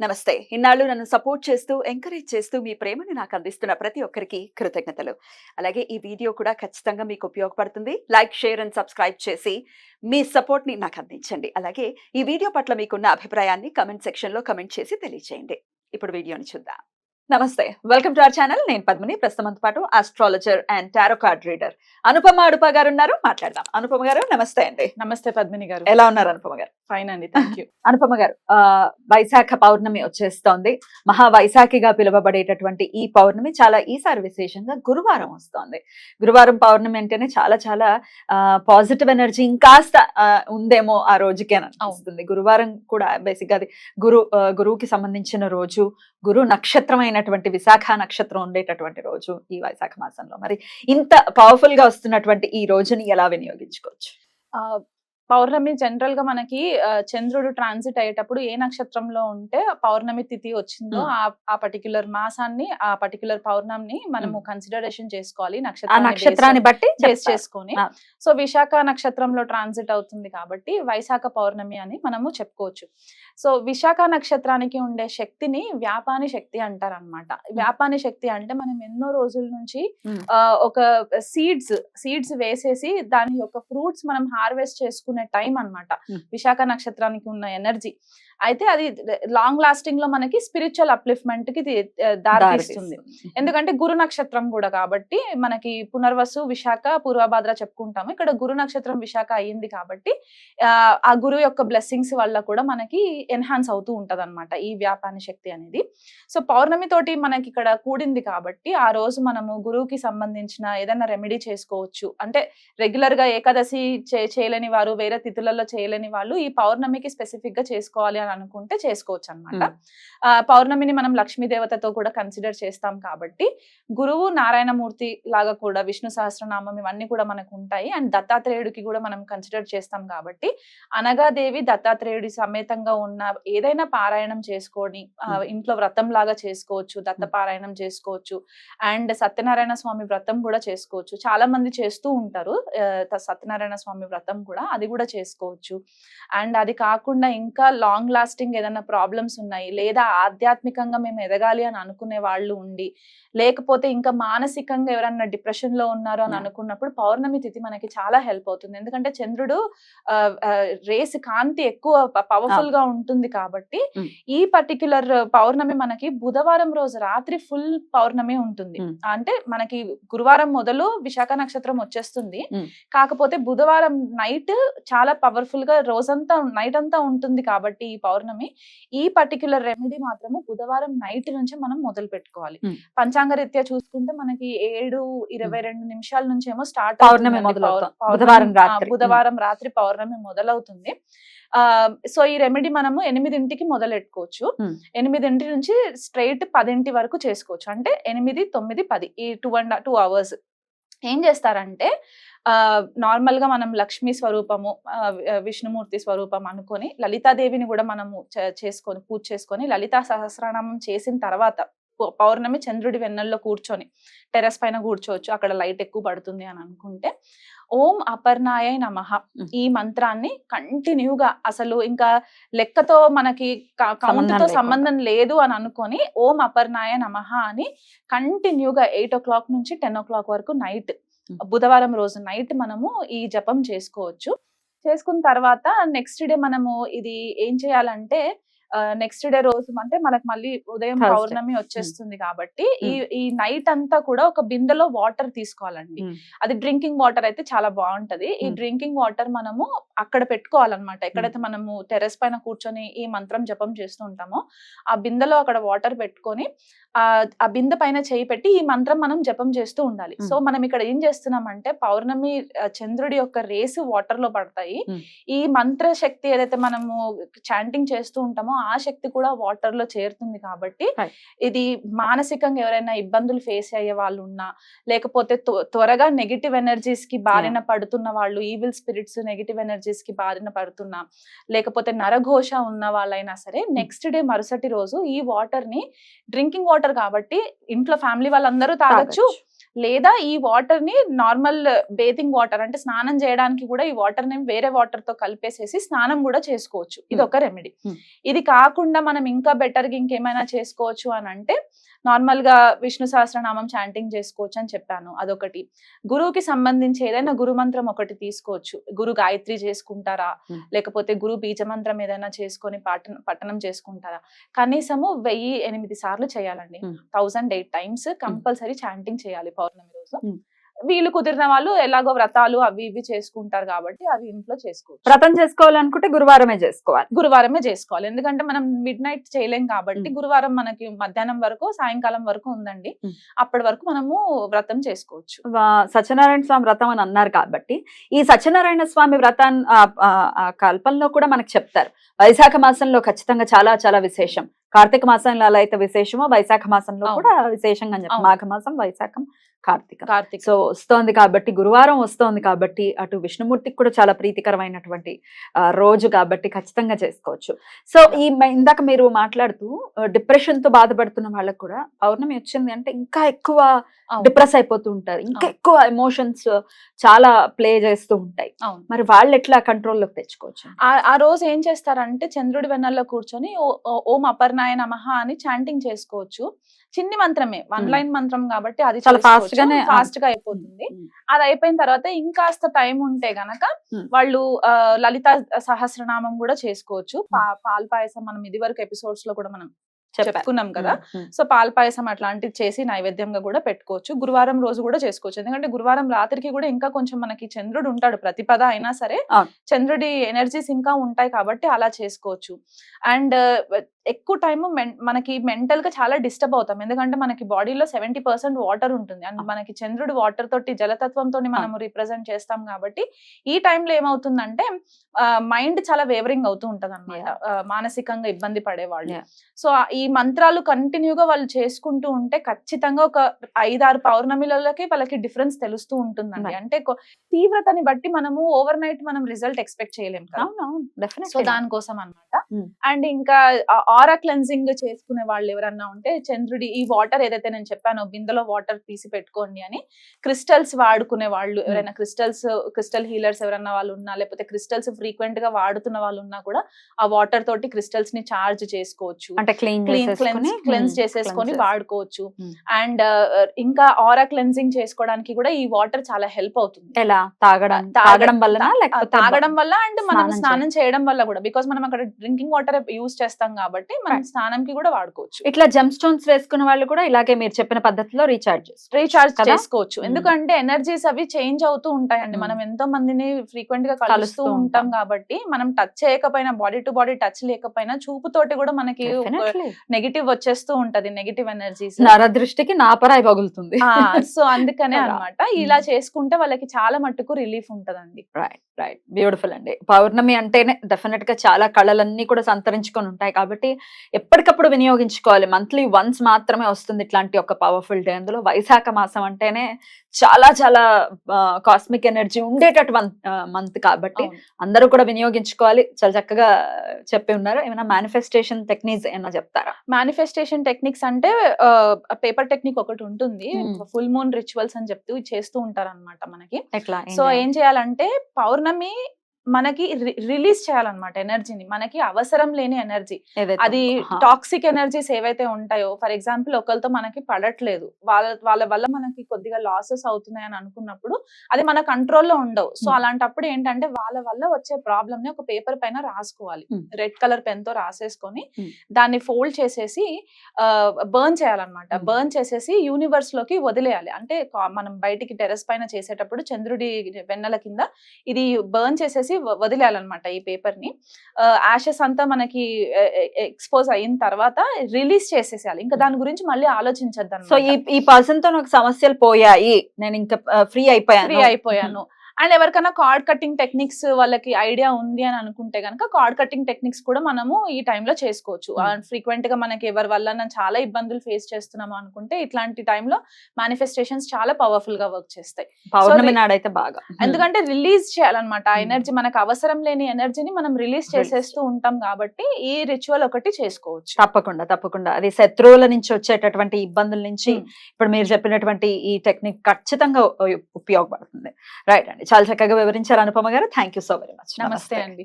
నమస్తే. ఇన్నాళ్ళు నన్ను సపోర్ట్ చేస్తూ, ఎంకరేజ్ చేస్తూ మీ ప్రేమని నాకు అందిస్తున్న ప్రతి ఒక్కరికి కృతజ్ఞతలు. అలాగే ఈ వీడియో కూడా ఖచ్చితంగా మీకు ఉపయోగపడుతుంది. లైక్, షేర్ అండ్ సబ్స్క్రైబ్ చేసి మీ సపోర్ట్‌ని నాకు అందించండి. అలాగే ఈ వీడియో పట్ల మీకున్న అభిప్రాయాన్ని కామెంట్ సెక్షన్‌లో కామెంట్ చేసి తెలియజేయండి. ఇప్పుడు వీడియోని చూద్దాం. నమస్తే. Welcome to our channel. నేను పద్మిని. ప్రస్తుతంతో పాటు astrologer and tarot card reader Anupama Adupa గారు ఉన్నారు. మాట్లాడదాం. అనుపమ గారు నమస్తే అండి. నమస్తే పద్మిని గారు. ఎలా ఉన్నారు అనుపమ గారు? ఫైన్ అండి, థ్యాంక్ యూ. అనుపమ గారు, వైశాఖ పౌర్ణమి వచ్చేస్తోంది. మహా వైశాఖిగా పిలువబడేటటువంటి ఈ పౌర్ణమి చాలా ఈసారి విశేషంగా గురువారం వస్తోంది. గురువారం పౌర్ణమి అంటేనే చాలా చాలా పాజిటివ్ ఎనర్జీ ఇంకాస్త ఉందేమో ఆ రోజుకి అని అనిపిస్తుంది. గురువారం కూడా బేసిక్ గా అది గురువుకి సంబంధించిన రోజు, గురు నక్షత్రమైనటువంటి విశాఖ నక్షత్రం ఉండేటటువంటి రోజు ఈ వైశాఖ మాసంలో. మరి ఇంత పవర్ఫుల్ గా వస్తున్నటువంటి ఈ రోజుని ఎలా వినియోగించుకోవచ్చు? పౌర్ణమి జనరల్ గా మనకి చంద్రుడు ట్రాన్సిట్ అయ్యేటప్పుడు ఏ నక్షత్రంలో ఉంటే పౌర్ణమి తిథి వచ్చిందో ఆ పర్టిక్యులర్ మాసాన్ని, ఆ పర్టిక్యులర్ పౌర్ణమిని మనము కన్సిడరేషన్ చేసుకోవాలి నక్షత్రాన్ని బట్టి చేసుకొని. సో విశాఖ నక్షత్రంలో ట్రాన్సిట్ అవుతుంది కాబట్టి వైశాఖ పౌర్ణమి అని మనము చెప్పుకోవచ్చు. సో విశాఖ నక్షత్రానికి ఉండే శక్తిని వ్యాపాని శక్తి అంటారు అనమాట. వ్యాపాని శక్తి అంటే మనం ఎన్నో రోజుల నుంచి ఒక సీడ్స్ వేసేసి దాని యొక్క ఫ్రూట్స్ మనం హార్వెస్ట్ చేసుకునే టైం అన్నమాట విశాఖ నక్షత్రానికి ఉన్న ఎనర్జీ. అయితే అది లాంగ్ లాస్టింగ్ లో మనకి స్పిరిచువల్ అప్లిఫ్ట్మెంట్ కి దారితీస్తుంది. ఎందుకంటే గురు నక్షత్రం కూడా కాబట్టి మనకి పునర్వసు, విశాఖ, పూర్వభాద్ర చెప్పుకుంటాము. ఇక్కడ గురు నక్షత్రం విశాఖ అయ్యింది కాబట్టి ఆ గురువు యొక్క బ్లెస్సింగ్స్ వల్ల కూడా మనకి ఎన్హాన్స్ అవుతూ ఉంటది అనమాట ఈ వ్యాపాని శక్తి అనేది. సో పౌర్ణమి తోటి మనకి ఇక్కడ కూడింది కాబట్టి ఆ రోజు మనము గురువుకి సంబంధించిన ఏదైనా రెమెడీ చేసుకోవచ్చు. అంటే రెగ్యులర్ గా ఏకాదశి చేయలేని వారు, వేరే తిథులలో చేయలేని వాళ్ళు ఈ పౌర్ణమికి స్పెసిఫిక్ గా చేసుకోవాలి అని అనుకుంటే చేసుకోవచ్చు అనమాట. పౌర్ణమిని మనం లక్ష్మీ దేవతతో కూడా కన్సిడర్ చేస్తాం కాబట్టి గురువు నారాయణమూర్తి లాగా కూడా విష్ణు సహస్రనామం ఇవన్నీ కూడా మనకు ఉంటాయి. అండ్ దత్తాత్రేయుడికి కూడా మనం కన్సిడర్ చేస్తాం కాబట్టి అనగాదేవి దత్తాత్రేయుడి సమేతంగా ఉన్న ఏదైనా పారాయణం చేసుకొని ఇంట్లో వ్రతం లాగా చేసుకోవచ్చు, దత్త పారాయణం చేసుకోవచ్చు. అండ్ సత్యనారాయణ స్వామి వ్రతం కూడా చేసుకోవచ్చు. చాలా మంది చేస్తూ ఉంటారు సత్యనారాయణ స్వామి వ్రతం కూడా, అది కూడా చేసుకోవచ్చు. అండ్ అది కాకుండా ఇంకా లాంగ్ లాస్టింగ్ ఏదైనా ప్రాబ్లమ్స్ ఉన్నాయి, లేదా ఆధ్యాత్మికంగా మేము ఎదగాలి అని అనుకునే వాళ్ళు ఉండి, లేకపోతే ఇంకా మానసికంగా ఎవరన్నా డిప్రెషన్ లో ఉన్నారు అని అనుకున్నప్పుడు పౌర్ణమి తిథి మనకి చాలా హెల్ప్ అవుతుంది. ఎందుకంటే చంద్రుడు రేస్ కాంతి ఎక్కువ పవర్ఫుల్ గా ఉంటుంది కాబట్టి ఈ పర్టిక్యులర్ పౌర్ణమి మనకి బుధవారం రోజు రాత్రి ఫుల్ పౌర్ణమి ఉంటుంది. అంటే మనకి గురువారం మొదలు విశాఖ నక్షత్రం వచ్చేస్తుంది, కాకపోతే బుధవారం నైట్ చాలా పవర్ఫుల్ గా రోజంతా నైట్ అంతా ఉంటుంది కాబట్టి ఈ పౌర్ణమి ఈ పర్టిక్యులర్ రెమెడీ మాత్రము బుధవారం నైట్ నుంచి మనం మొదలు పెట్టుకోవాలి. పంచాంగ రీత్యా చూసుకుంటే మనకి 7:22 నుంచి ఏమో స్టార్ట్ పౌర్ణమి బుధవారం రాత్రి పౌర్ణమి మొదలవుతుంది. సో ఈ రెమెడీ మనము 8 మొదలెట్టుకోవచ్చు. 8 నుంచి స్ట్రైట్ 10 వరకు చేసుకోవచ్చు. అంటే 8, 9, 10 ఈ 2 hours ఏం చేస్తారంటే నార్మల్ గా మనం లక్ష్మీ స్వరూపము, విష్ణుమూర్తి స్వరూపం అనుకొని లలితాదేవిని కూడా మనము చేసుకొని పూజ చేసుకొని లలితా సహస్రనామం చేసిన తర్వాత పౌర్ణమి చంద్రుడి వెన్నెల్లో కూర్చొని టెర్రస్ పైన కూర్చోవచ్చు, అక్కడ లైట్ ఎక్కువ పడుతుంది అని అనుకుంటే ఓం అపర్ణాయ నమః ఈ మంత్రాన్ని కంటిన్యూగా, అసలు ఇంకా లెక్కతో మనకి కౌంట్ తో సంబంధం లేదు అని అనుకొని ఓం అపర్ణాయ నమః అని కంటిన్యూగా 8 o'clock నుంచి 10 o'clock వరకు నైట్, బుధవారం రోజు నైట్ మనము ఈ జపం చేసుకోవచ్చు. చేసుకున్న తర్వాత నెక్స్ట్ డే మనము ఇది ఏం చేయాలంటే నెక్స్ట్ డే రోజు అంటే మనకు మళ్ళీ ఉదయం పౌర్ణమి వచ్చేస్తుంది కాబట్టి ఈ నైట్ అంతా కూడా ఒక బిందెలో వాటర్ తీసుకోవాలండి. అది డ్రింకింగ్ వాటర్ అయితే చాలా బాగుంటది. ఈ డ్రింకింగ్ వాటర్ మనము అక్కడ పెట్టుకోవాలన్నమాట. ఎక్కడైతే మనము టెర్రస్ పైన కూర్చొని ఈ మంత్రం జపం చేస్తూ ఉంటామో ఆ బిందెలో అక్కడ వాటర్ పెట్టుకొని ఆ బిందె పైన చేయి పెట్టి ఈ మంత్రం మనం జపం చేస్తూ ఉండాలి. సో మనం ఇక్కడ ఏం చేస్తున్నామంటే పౌర్ణమి చంద్రుడి యొక్క రేసు వాటర్ లో పడతాయి. ఈ మంత్ర శక్తి ఏదైతే మనము చాంటింగ్ చేస్తూ ఉంటామో ఆ శక్తి కూడా వాటర్ లో చేరుతుంది కాబట్టి ఇది మానసికంగా ఎవరైనా ఇబ్బందులు ఫేస్ అయ్యే వాళ్ళు ఉన్నా, లేకపోతే త్వరగా నెగిటివ్ ఎనర్జీస్ కి బారిన పడుతున్న వాళ్ళు, ఈవిల్ స్పిరిట్స్ నెగిటివ్ ఎనర్జీస్ కి బారిన పడుతున్నా, లేకపోతే నరఘోష ఉన్న వాళ్ళైనా సరే నెక్స్ట్ డే మరుసటి రోజు ఈ వాటర్ ని డ్రింకింగ్ వాటర్ కాబట్టి ఇంట్లో ఫ్యామిలీ వాళ్ళందరూ తాగొచ్చు, లేదా ఈ వాటర్ ని నార్మల్ బేతింగ్ వాటర్ అంటే స్నానం చేయడానికి కూడా ఈ వాటర్ ని వేరే వాటర్ తో కలిపేసేసి స్నానం కూడా చేసుకోవచ్చు. ఇది ఒక రెమెడీ. ఇది కాకుండా మనం ఇంకా బెటర్ గా ఇంకేమైనా చేసుకోవచ్చు అని అంటే నార్మల్ గా విష్ణు సహస్రనామం చాంటింగ్ చేసుకోవచ్చు అని చెప్పాను, అదొకటి. గురువుకి సంబంధించి ఏదైనా గురు మంత్రం ఒకటి తీసుకోవచ్చు. గురు గాయత్రి చేసుకుంటారా, లేకపోతే గురు బీజ మంత్రం ఏదైనా చేసుకొని పఠనం చేసుకుంటారా. కనీసము 1008 సార్లు చేయాలండి. 1008 టైమ్స్ కంపల్సరీ చాంటింగ్ చేయాలి పౌర్ణమి రోజు. వీళ్ళు కుదిరిన వాళ్ళు ఎలాగో వ్రతాలు అవి ఇవి చేసుకుంటారు కాబట్టి అవి ఇంట్లో చేసుకోవచ్చు. వ్రతం చేసుకోవాలనుకుంటే గురువారమే చేసుకోవాలి. ఎందుకంటే మనం మిడ్ నైట్ చేయలేం కాబట్టి గురువారం మనకి మధ్యాహ్నం వరకు సాయంకాలం వరకు ఉందండి, అప్పటి వరకు మనము వ్రతం చేసుకోవచ్చు. సత్యనారాయణ స్వామి వ్రతం అని అన్నారు కాబట్టి ఈ సత్యనారాయణ స్వామి వ్రతాన్ని కల్పంలో కూడా మనకు చెప్తారు వైశాఖ మాసంలో ఖచ్చితంగా చాలా చాలా విశేషం. కార్తీక మాసంలో అలా అయితే విశేషమో వైశాఖ మాసంలో కూడా విశేషంగా చెప్పారు. మాఘమాసం, వైశాఖం, కార్తీక. సో వస్తోంది కాబట్టి, గురువారం వస్తోంది కాబట్టి అటు విష్ణుమూర్తికి కూడా చాలా ప్రీతికరమైనటువంటి రోజు కాబట్టి ఖచ్చితంగా చేసుకోవచ్చు. సో ఇందాక మీరు మాట్లాడుతూ డిప్రెషన్ తో బాధపడుతున్న వాళ్ళకు కూడా పౌర్ణమి వచ్చింది అంటే ఇంకా ఎక్కువ డిప్రెస్ అయిపోతూ ఉంటారు, ఇంకా ఎక్కువ ఎమోషన్స్ చాలా ప్లే చేస్తూ ఉంటాయి. మరి వాళ్ళు ఎట్లా కంట్రోల్లోకి తెచ్చుకోవచ్చు? ఆ రోజు ఏం చేస్తారంటే చంద్రుడి వెన్నెల్లో కూర్చొని ఓం అపర్ణాయ నమః అని చాంటింగ్ చేసుకోవచ్చు. చిన్ని మంత్రమే, 1 లైన్ మంత్రం కాబట్టి అది చాలా ఫాస్ట్ గా అయిపోతుంది. అది అయిపోయిన తర్వాత ఇంకాస్త టైం ఉంటే గనక వాళ్ళు లలిత సహస్రనామం కూడా చేసుకోవచ్చు. పాల పాయసం మనం ఇది వరకు ఎపిసోడ్స్ లో కూడా మనం చెప్పుకున్నాం కదా. సో పాల పాయసం అట్లాంటివి చేసి నైవేద్యంగా కూడా పెట్టుకోవచ్చు. గురువారం రోజు కూడా చేసుకోవచ్చు. ఎందుకంటే గురువారం రాత్రికి కూడా ఇంకా కొంచెం మనకి చంద్రుడు ఉంటాడు, ప్రతిపద అయినా సరే చంద్రుడి ఎనర్జీస్ ఇంకా ఉంటాయి కాబట్టి అలా చేసుకోవచ్చు. అండ్ ఎక్కువ టైం మనకి మెంటల్ గా చాలా డిస్టర్బ్ అవుతాం, ఎందుకంటే మనకి బాడీలో 70% వాటర్ ఉంటుంది. అండ్ మనకి చంద్రుడు వాటర్ తోటి జలతత్వంతో మనం రిప్రజెంట్ చేస్తాం కాబట్టి ఈ టైంలో ఏమవుతుందంటే మైండ్ చాలా వేవరింగ్ అవుతూ ఉంటది అనమాట, మానసికంగా ఇబ్బంది పడేవాళ్ళు. సో ఈ మంత్రాలు కంటిన్యూగా వాళ్ళు చేసుకుంటూ ఉంటే ఖచ్చితంగా ఒక 5-6 పౌర్ణమిలకి వాళ్ళకి డిఫరెన్స్ తెలుస్తూ ఉంటుందండి. అంటే తీవ్రతని బట్టి మనము ఓవర్ నైట్ మనం రిజల్ట్ ఎక్స్పెక్ట్ చేయలేము కదా. సో దానికోసం అన్నమాట. అండ్ ఇంకా ఆరా క్లెన్సింగ్ చేసుకునే వాళ్ళు ఎవరన్నా ఉంటే చంద్రుడి ఈ వాటర్ ఏదైతే నేను చెప్పానో బిందెలో వాటర్ తీసి పెట్టుకోండి అని, క్రిస్టల్స్ వాడుకునే వాళ్ళు ఎవరైనా క్రిస్టల్ హీలర్స్ ఎవరన్నా వాళ్ళు ఉన్నా, లేకపోతే క్రిస్టల్స్ ఫ్రీక్వెంట్ గా వాడుతున్న వాళ్ళు ఉన్నా కూడా ఆ వాటర్ తోటి క్రిస్టల్స్ ని చార్జ్ చేసుకోవచ్చు, అంటే క్లెన్స్ చేసేసుకొని వాడుకోవచ్చు. అండ్ ఇంకా ఆరా క్లెన్సింగ్ చేసుకోవడానికి కూడా ఈ వాటర్ చాలా హెల్ప్ అవుతుంది. ఎలా తాగడం వల్ల అండ్ మనం స్నానం చేయడం వల్ల కూడా, బికాస్ మనం అక్కడ డ్రింకింగ్ వాటర్ యూజ్ చేస్తాం కాబట్టి మనం స్నానంకి కూడా వాడుకోవచ్చు. ఇట్లా జెమ్ స్టోన్స్ వేసుకున్న వాళ్ళు కూడా ఇలాగే మీరు చెప్పిన పద్ధతిలో రీఛార్జ్ చేసుకోవచ్చు. ఎందుకంటే ఎనర్జీస్ అవి చేంజ్ అవుతూ ఉంటాయండి. మనం ఎంతో మందిని ఫ్రీక్వెంట్ గా కలుస్తూ ఉంటాం కాబట్టి మనం టచ్ చేయకపోయినా, బాడీ టు బాడీ టచ్ లేకపోయినా చూపుతోటి కూడా మనకి నెగిటివ్ వచ్చేస్తూ ఉంటది, నెగిటివ్ ఎనర్జీస్. నరదృష్టికి నాపరాయి పగులుతుంది. సో అందుకనే అన్నమాట ఇలా చేసుకుంటే వాళ్ళకి చాలా మట్టుకు రిలీఫ్ ఉంటదండి. రైట్, బ్యూటిఫుల్ అండి. పౌర్ణమి అంటేనే డెఫినెట్ గా చాలా కళలన్నీ కూడా సంతరించుకొని ఉంటాయి కాబట్టి ఎప్పటికప్పుడు వినియోగించుకోవాలి. మంత్లీ వన్స్ మాత్రమే వస్తుంది ఇట్లాంటి ఒక పవర్ఫుల్ డే. అందులో వైశాఖ మాసం అంటేనే చాలా చాలా కాస్మిక్ ఎనర్జీ ఉండేటటువంటి మంత్ కాబట్టి అందరూ కూడా వినియోగించుకోవాలి. చాలా చక్కగా చెప్పి ఉన్నారు. ఏమైనా మేనిఫెస్టేషన్ టెక్నిక్స్ ఏమైనా చెప్తారా? మేనిఫెస్టేషన్ టెక్నిక్స్ అంటే పేపర్ టెక్నిక్ ఒకటి ఉంటుంది, ఫుల్ మూన్ రిచువల్స్ అని చెప్తూ చేస్తూ ఉంటారు అనమాట మనకి. సో ఏం చేయాలంటే పౌర్ణమి మనకి రిలీజ్ చేయాలన్నమాట ఎనర్జీని, మనకి అవసరం లేని ఎనర్జీ, అది టాక్సిక్ ఎనర్జీస్ ఏవైతే ఉంటాయో. ఫర్ ఎగ్జాంపుల్ ఒకరితో మనకి పడట్లేదు, వాళ్ళ వల్ల మనకి కొద్దిగా లాసెస్ అవుతున్నాయి అని అనుకున్నప్పుడు అది మన కంట్రోల్లో ఉండవు. సో అలాంటప్పుడు ఏంటంటే వాళ్ళ వల్ల వచ్చే ప్రాబ్లమ్ ని ఒక పేపర్ పైన రాసుకోవాలి, రెడ్ కలర్ పెన్ తో రాసేసుకొని దాన్ని ఫోల్డ్ చేసేసి బర్న్ చేయాలన్నమాట. బర్న్ చేసేసి యూనివర్స్ లోకి వదిలేయాలి. అంటే మనం బయటికి టెర్రస్ పైన చేసేటప్పుడు చంద్రుడి వెన్నెల కింద ఇది బర్న్ చేసేసి వదిలేయాలన్నమాట ఈ పేపర్ ని. యాషెస్ అంతా మనకి ఎక్స్పోజ్ అయిన తర్వాత రిలీజ్ చేసేసేయాలి. ఇంకా దాని గురించి మళ్ళీ ఆలోచించద్దు. సో ఈ పర్సన్ తో నాకు సమస్యలు పోయాయి, నేను ఇంకా ఫ్రీ అయిపోయాను అండ్ ఎవరికైనా కార్డ్ కటింగ్ టెక్నిక్స్ వాళ్ళకి ఐడియా ఉంది అని అనుకుంటే కనుక కార్డ్ కటింగ్ టెక్నిక్స్ కూడా మనము ఈ టైంలో చేసుకోవచ్చు. ఫ్రీక్వెంట్ గా మనకి ఎవరి వల్ల చాలా ఇబ్బందులు ఫేస్ చేస్తున్నాము అనుకుంటే ఇట్లాంటి టైంలో మేనిఫెస్టేషన్స్ చాలా పవర్ఫుల్ గా వర్క్ చేస్తాయి. పౌర్ణమి నాడైతే బాగా, ఎందుకంటే రిలీజ్ చేయాలన్నమాట ఆ ఎనర్జీ, మనకు అవసరం లేని ఎనర్జీని మనం రిలీజ్ చేసేస్తూ ఉంటాం కాబట్టి ఈ రిచువల్ ఒకటి చేసుకోవచ్చు. తప్పకుండా అది శత్రువుల నుంచి వచ్చేటటువంటి ఇబ్బందుల నుంచి ఇప్పుడు మీరు చెప్పినటువంటి ఈ టెక్నిక్ ఖచ్చితంగా ఉపయోగపడుతుంది. రైట్ అండి, చాలా చక్కగా వివరించారు అనుపమ గారు. Thank you so very much. నమస్తే అండి.